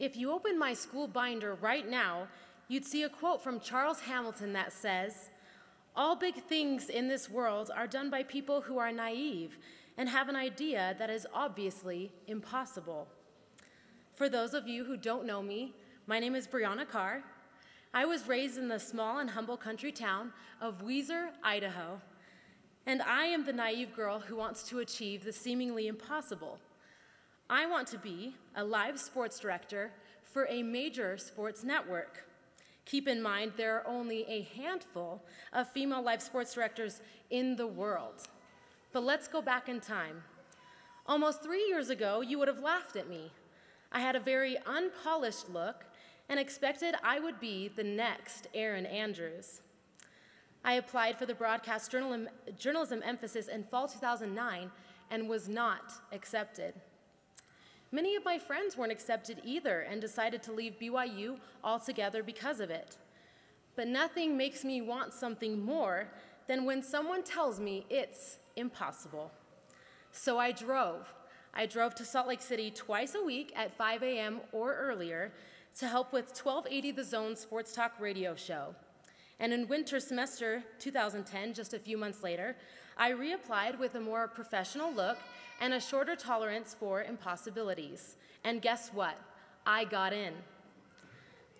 If you open my school binder right now, you'd see a quote from Charles Hamilton that says, "All big things in this world are done by people who are naive and have an idea that is obviously impossible." For those of you who don't know me, my name is Brianna Carr. I was raised in the small and humble country town of Weiser, Idaho, and I am the naive girl who wants to achieve the seemingly impossible. I want to be a live sports director for a major sports network. Keep in mind, there are only a handful of female live sports directors in the world. But let's go back in time. Almost 3 years ago, you would have laughed at me. I had a very unpolished look and expected I would be the next Erin Andrews. I applied for the broadcast journalism emphasis in fall 2009 and was not accepted. Many of my friends weren't accepted either and decided to leave BYU altogether because of it. But nothing makes me want something more than when someone tells me it's impossible. So I drove. I drove to Salt Lake City twice a week at 5 a.m. or earlier to help with 1280 The Zone sports talk radio show. And in winter semester 2010, just a few months later, I reapplied with a more professional look and a shorter tolerance for impossibilities. And guess what? I got in.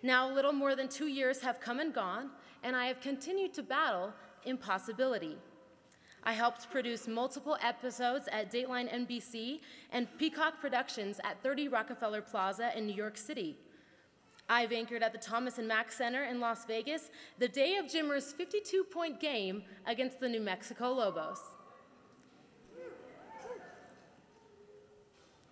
Now, a little more than 2 years have come and gone, and I have continued to battle impossibility. I helped produce multiple episodes at Dateline NBC and Peacock Productions at 30 Rockefeller Plaza in New York City. I've anchored at the Thomas and Mack Center in Las Vegas the day of Jimmer's 52-point game against the New Mexico Lobos.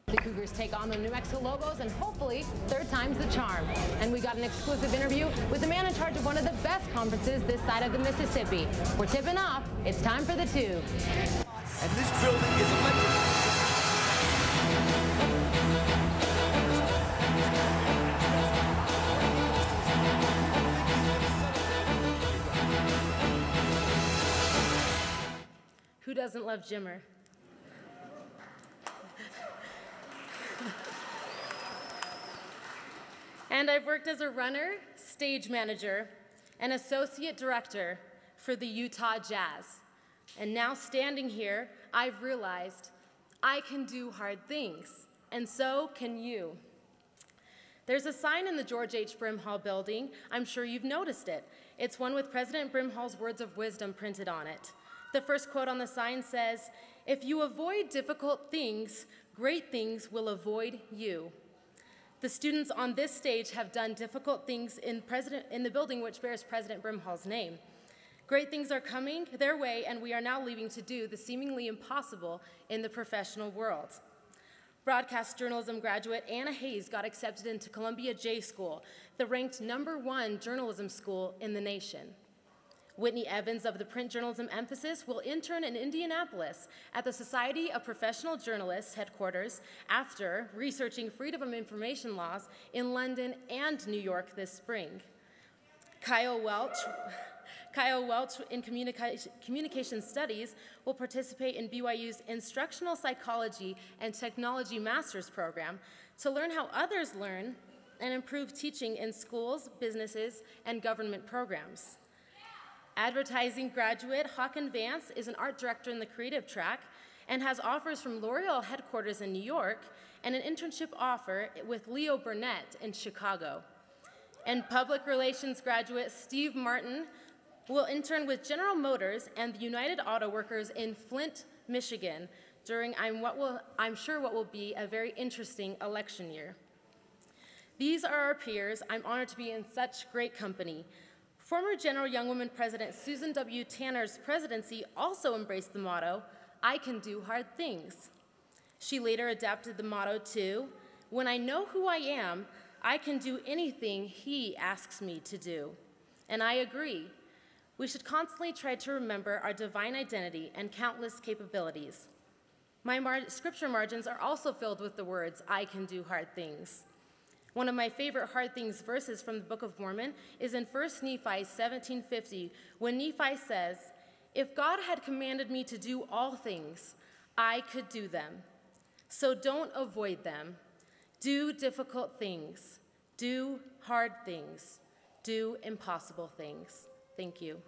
The Cougars take on the New Mexico Lobos, and hopefully, third time's the charm. And we got an exclusive interview with the man in charge of one of the best conferences this side of the Mississippi. We're tipping off. It's time for the Tube. And this building is electric. Who doesn't love Jimmer? And I've worked as a runner, stage manager, and associate director for the Utah Jazz. And now standing here, I've realized I can do hard things, and so can you. There's a sign in the George H. Brimhall building. I'm sure you've noticed it. It's one with President Brimhall's words of wisdom printed on it. The first quote on the sign says, "If you avoid difficult things, great things will avoid you." The students on this stage have done difficult things in the building which bears President Brimhall's name. Great things are coming their way, and we are now leaving to do the seemingly impossible in the professional world. Broadcast journalism graduate Anna Hayes got accepted into Columbia J School, the ranked #1 journalism school in the nation. Whitney Evans of the print journalism emphasis will intern in Indianapolis at the Society of Professional Journalists headquarters after researching freedom of information laws in London and New York this spring. Kyle Welch in communication studies will participate in BYU's Instructional Psychology and Technology Master's program to learn how others learn and improve teaching in schools, businesses, and government programs. Advertising graduate Hawken Vance is an art director in the creative track and has offers from L'Oreal headquarters in New York and an internship offer with Leo Burnett in Chicago. And public relations graduate Steve Martin will intern with General Motors and the United Auto Workers in Flint, Michigan during I'm sure what will be a very interesting election year. These are our peers. I'm honored to be in such great company. Former General Young Women President Susan W. Tanner's presidency also embraced the motto, "I can do hard things." She later adapted the motto to, "When I know who I am, I can do anything he asks me to do." And I agree. We should constantly try to remember our divine identity and countless capabilities. My scripture margins are also filled with the words, "I can do hard things." One of my favorite hard things verses from the Book of Mormon is in 1 Nephi 17:50, when Nephi says, "If God had commanded me to do all things, I could do them. So don't avoid them. Do difficult things. Do hard things. Do impossible things. Thank you.